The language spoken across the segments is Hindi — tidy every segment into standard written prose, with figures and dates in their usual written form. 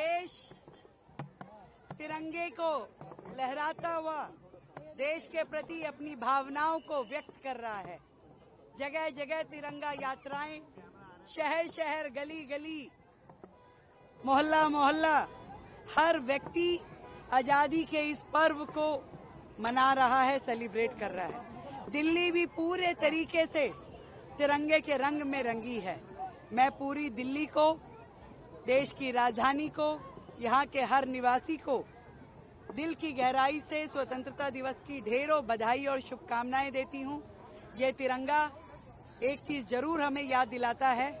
देश तिरंगे को लहराता हुआ देश के प्रति अपनी भावनाओं को व्यक्त कर रहा है। जगह जगह तिरंगा यात्राएं, शहर शहर, गली गली, मोहल्ला मोहल्ला, हर व्यक्ति आजादी के इस पर्व को मना रहा है, सेलिब्रेट कर रहा है। दिल्ली भी पूरे तरीके से तिरंगे के रंग में रंगी है। मैं पूरी दिल्ली को, देश की राजधानी को, यहाँ के हर निवासी को दिल की गहराई से स्वतंत्रता दिवस की ढेरों बधाई और शुभकामनाएं देती हूँ। ये तिरंगा एक चीज जरूर हमें याद दिलाता है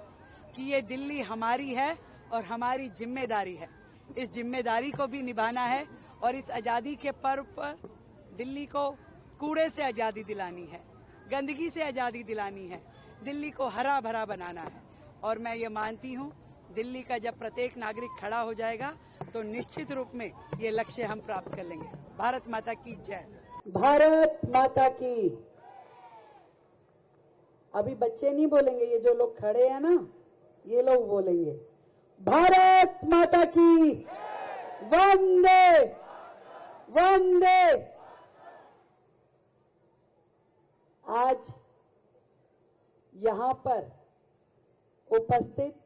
कि ये दिल्ली हमारी है और हमारी जिम्मेदारी है। इस जिम्मेदारी को भी निभाना है और इस आजादी के पर्व पर दिल्ली को कूड़े से आजादी दिलानी है, गंदगी से आजादी दिलानी है, दिल्ली को हरा भरा बनाना है। और मैं ये मानती हूँ दिल्ली का जब प्रत्येक नागरिक खड़ा हो जाएगा तो निश्चित रूप में ये लक्ष्य हम प्राप्त कर लेंगे। भारत माता की जय। भारत माता की। अभी बच्चे नहीं बोलेंगे, ये जो लोग खड़े हैं ना, ये लोग बोलेंगे भारत माता की वंदे वंदे। आज यहां पर उपस्थित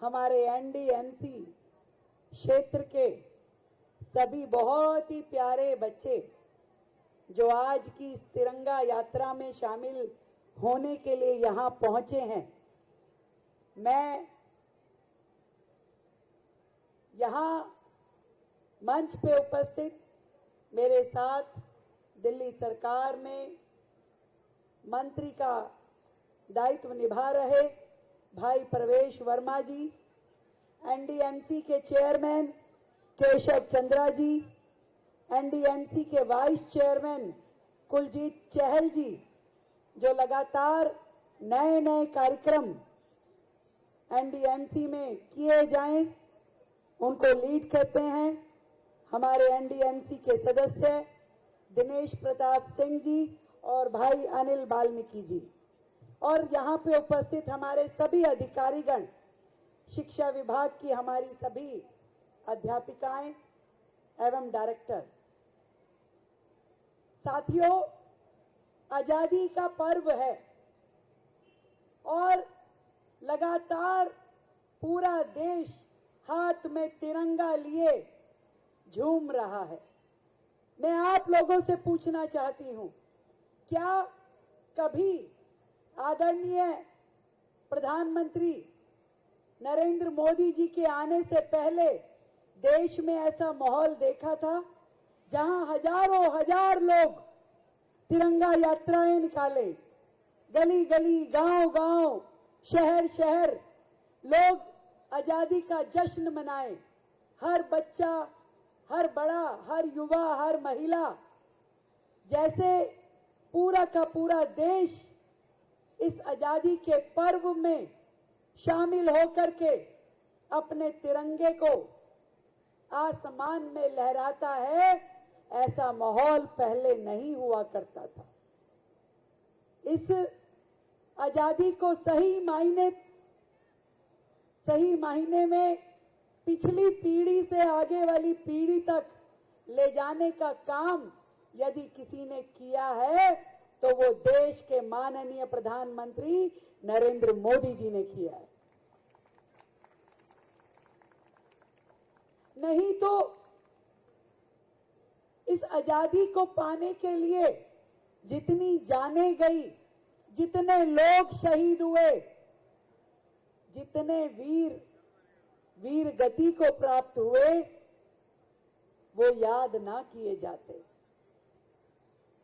हमारे एनडीएमसी क्षेत्र के सभी बहुत ही प्यारे बच्चे जो आज की इस तिरंगा यात्रा में शामिल होने के लिए यहां पहुंचे हैं, मैं यहां मंच पे उपस्थित मेरे साथ दिल्ली सरकार में मंत्री का दायित्व निभा रहे भाई प्रवेश वर्मा जी, एनडीएमसी के चेयरमैन केशव चंद्रा जी, एनडीएमसी के वाइस चेयरमैन कुलजीत चहल जी, जो लगातार नए नए कार्यक्रम एनडीएमसी में किए जाएं उनको लीड करते हैं, हमारे एनडीएमसी के सदस्य दिनेश प्रताप सिंह जी और भाई अनिल वाल्मीकि जी, और यहाँ पे उपस्थित हमारे सभी अधिकारीगण, शिक्षा विभाग की हमारी सभी अध्यापिकाएं एवं डायरेक्टर। साथियों, आजादी का पर्व है और लगातार पूरा देश हाथ में तिरंगा लिए झूम रहा है। मैं आप लोगों से पूछना चाहती हूं, क्या कभी आदरणीय प्रधानमंत्री नरेंद्र मोदी जी के आने से पहले देश में ऐसा माहौल देखा था जहां हजारों हजार लोग तिरंगा यात्राएं निकाले, गली गली, गांव गांव, शहर शहर लोग आजादी का जश्न मनाए, हर बच्चा, हर बड़ा, हर युवा, हर महिला, जैसे पूरा का पूरा देश इस आजादी के पर्व में शामिल होकर के अपने तिरंगे को आसमान में लहराता है, ऐसा माहौल पहले नहीं हुआ करता था। इस आजादी को सही मायने में पिछली पीढ़ी से आगे वाली पीढ़ी तक ले जाने का काम यदि किसी ने किया है तो वो देश के माननीय प्रधानमंत्री नरेंद्र मोदी जी ने किया है। नहीं तो इस आजादी को पाने के लिए जितनी जानें गई, जितने लोग शहीद हुए, जितने वीर गति को प्राप्त हुए, वो याद ना किए जाते।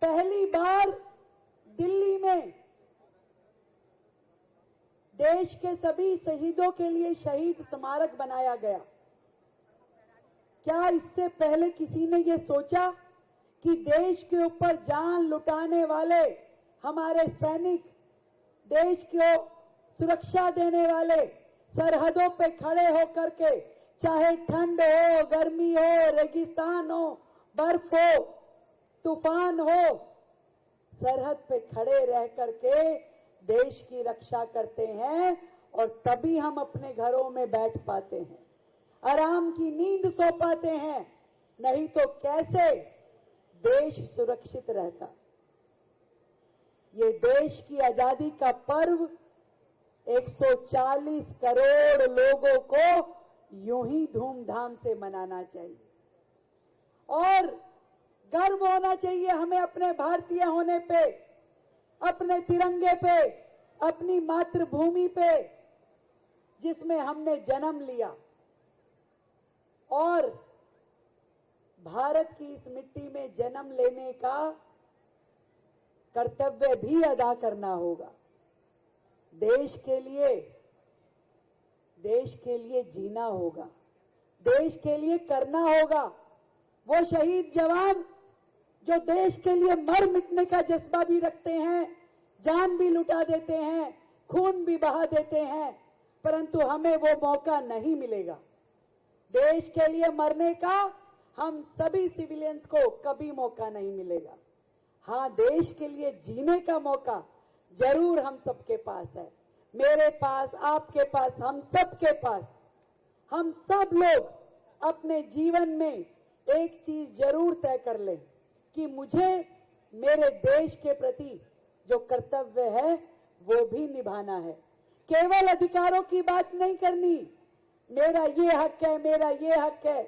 पहली बार दिल्ली में देश के सभी शहीदों के लिए शहीद स्मारक बनाया गया। क्या इससे पहले किसी ने ये सोचा कि देश के ऊपर जान लुटाने वाले हमारे सैनिक, देश को सुरक्षा देने वाले, सरहदों पे खड़े होकर के, चाहे ठंड हो, गर्मी हो, रेगिस्तान हो, बर्फ हो, तूफान हो, सरहद पे खड़े रह करके देश की रक्षा करते हैं और तभी हम अपने घरों में बैठ पाते हैं। आराम की नींद सो पाते हैं, नहीं तो कैसे देश सुरक्षित रहता। ये देश की आजादी का पर्व 140 करोड़ लोगों को यूं ही धूमधाम से मनाना चाहिए और गर्व होना चाहिए हमें अपने भारतीय होने पे, अपने तिरंगे पे, अपनी मातृभूमि पे जिसमें हमने जन्म लिया। और भारत की इस मिट्टी में जन्म लेने का कर्तव्य भी अदा करना होगा। देश के लिए जीना होगा, देश के लिए करना होगा। वो शहीद जवान जो देश के लिए मर मिटने का जज्बा भी रखते हैं, जान भी लुटा देते हैं, खून भी बहा देते हैं, परंतु हमें वो मौका नहीं मिलेगा। देश के लिए मरने का हम सभी सिविलियंस को कभी मौका नहीं मिलेगा। हाँ, देश के लिए जीने का मौका जरूर हम सबके पास है, मेरे पास, आपके पास, हम सबके पास। हम सब लोग अपने जीवन में एक चीज जरूर तय कर लें कि मुझे मेरे देश के प्रति जो कर्तव्य है वो भी निभाना है। केवल अधिकारों की बात नहीं करनी, मेरा ये हक है, मेरा ये हक है,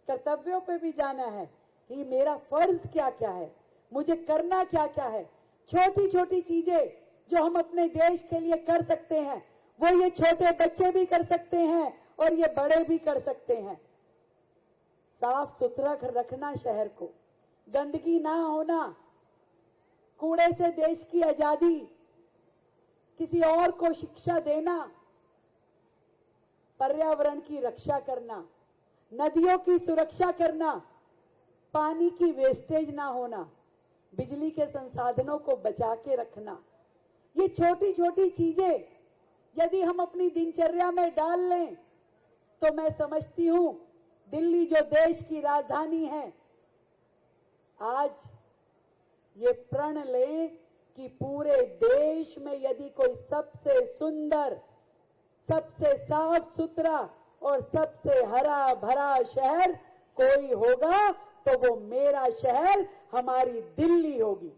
कर्तव्यों पे भी जाना है कि मेरा फर्ज क्या क्या है, मुझे करना क्या क्या है। छोटी छोटी चीजें जो हम अपने देश के लिए कर सकते हैं वो ये छोटे बच्चे भी कर सकते हैं और ये बड़े भी कर सकते हैं। साफ सुथरा रखना शहर को, गंदगी ना होना, कूड़े से देश की आजादी, किसी और को शिक्षा देना, पर्यावरण की रक्षा करना, नदियों की सुरक्षा करना, पानी की वेस्टेज ना होना, बिजली के संसाधनों को बचा के रखना। ये छोटी छोटी चीजें यदि हम अपनी दिनचर्या में डाल लें तो मैं समझती हूं दिल्ली जो देश की राजधानी है, आज ये प्रण ले कि पूरे देश में यदि कोई सबसे सुंदर, सबसे साफ सुथरा और सबसे हरा भरा शहर कोई होगा तो वो मेरा शहर, हमारी दिल्ली होगी।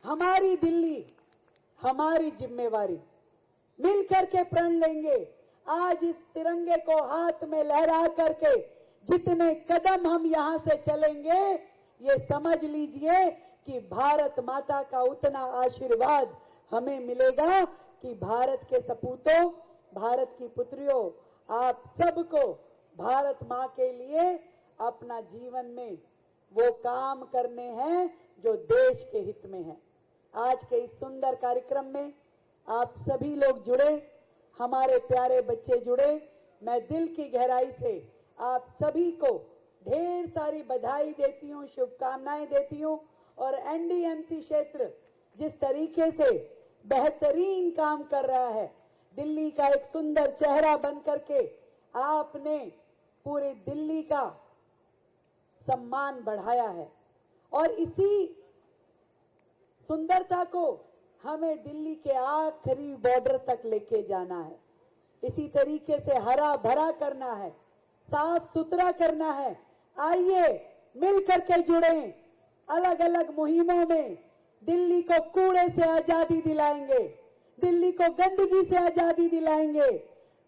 हमारी दिल्ली, हमारी जिम्मेवारी। मिलकर के प्रण लेंगे। आज इस तिरंगे को हाथ में लहरा करके जितने कदम हम यहां से चलेंगे, ये समझ लीजिए कि भारत माता का उतना आशीर्वाद हमें मिलेगा कि भारत के सपूतों, भारत की पुत्रियों, आप सबको भारत मां के लिए अपना जीवन में वो काम करने हैं जो देश के हित में है। आज के इस सुंदर कार्यक्रम में आप सभी लोग जुड़े, हमारे प्यारे बच्चे जुड़े। मैं दिल की गहराई से आप सभी को ढेर सारी बधाई देती हूं, शुभकामनाएं देती हूं। और एनडीएमसी क्षेत्र जिस तरीके से बेहतरीन काम कर रहा है, दिल्ली का एक सुंदर चेहरा बन करके आपने पूरी दिल्ली का सम्मान बढ़ाया है और इसी सुंदरता को हमें दिल्ली के आखिरी बॉर्डर तक लेके जाना है। इसी तरीके से हरा भरा करना है, साफ सुथरा करना है। आइए मिल करके जुड़ें, अलग अलग मुहिमों में दिल्ली को कूड़े से आजादी दिलाएंगे, दिल्ली को गंदगी से आजादी दिलाएंगे,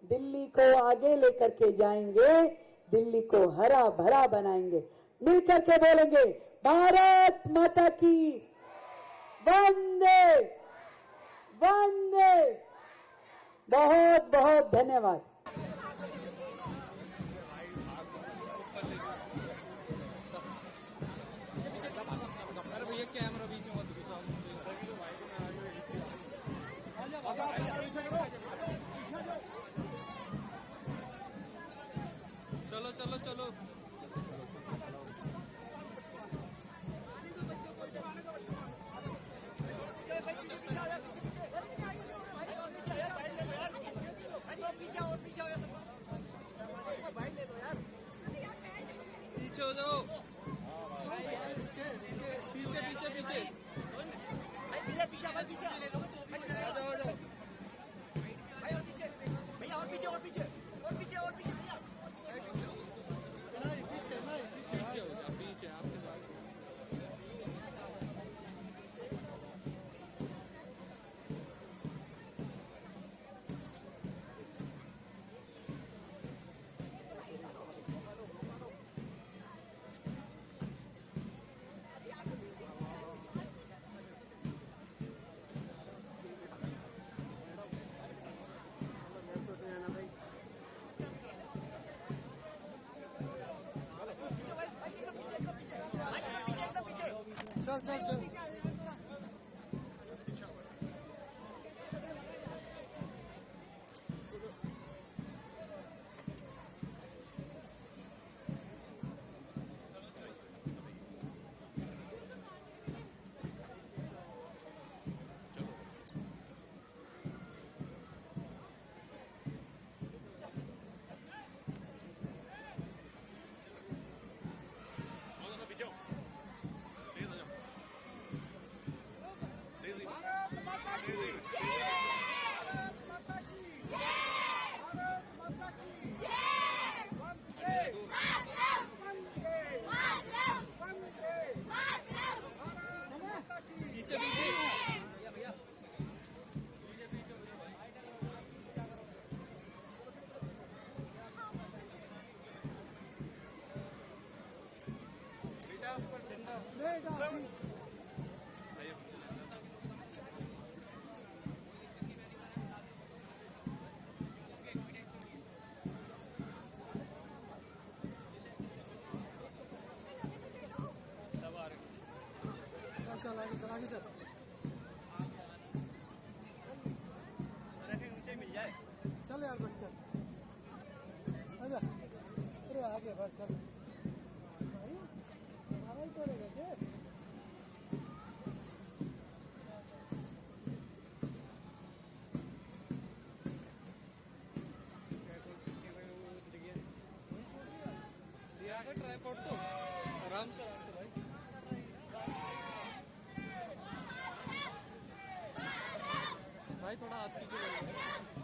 दिल्ली को आगे लेकर के जाएंगे, दिल्ली को हरा भरा बनाएंगे। मिलकर के बोलेंगे भारत माता की वंदे वंदे। बहुत बहुत धन्यवाद। कैमरा बीच में चलो चलो चलो। पीछे हो जाओ, पीछे पीछे पीछे आ जाओ आ जाओ। पीछे हो जा, पीछे आपके साथ। चल चल चल पीछे पीछे चल चल आगे चल आगे चल चल यार बस कर आजा अरे आगे बस चल हमारा ही करेगा क्या दिया था ट्राईपॉड तो आराम से भाई। भाई थोड़ा हाथ पीछे कर लो।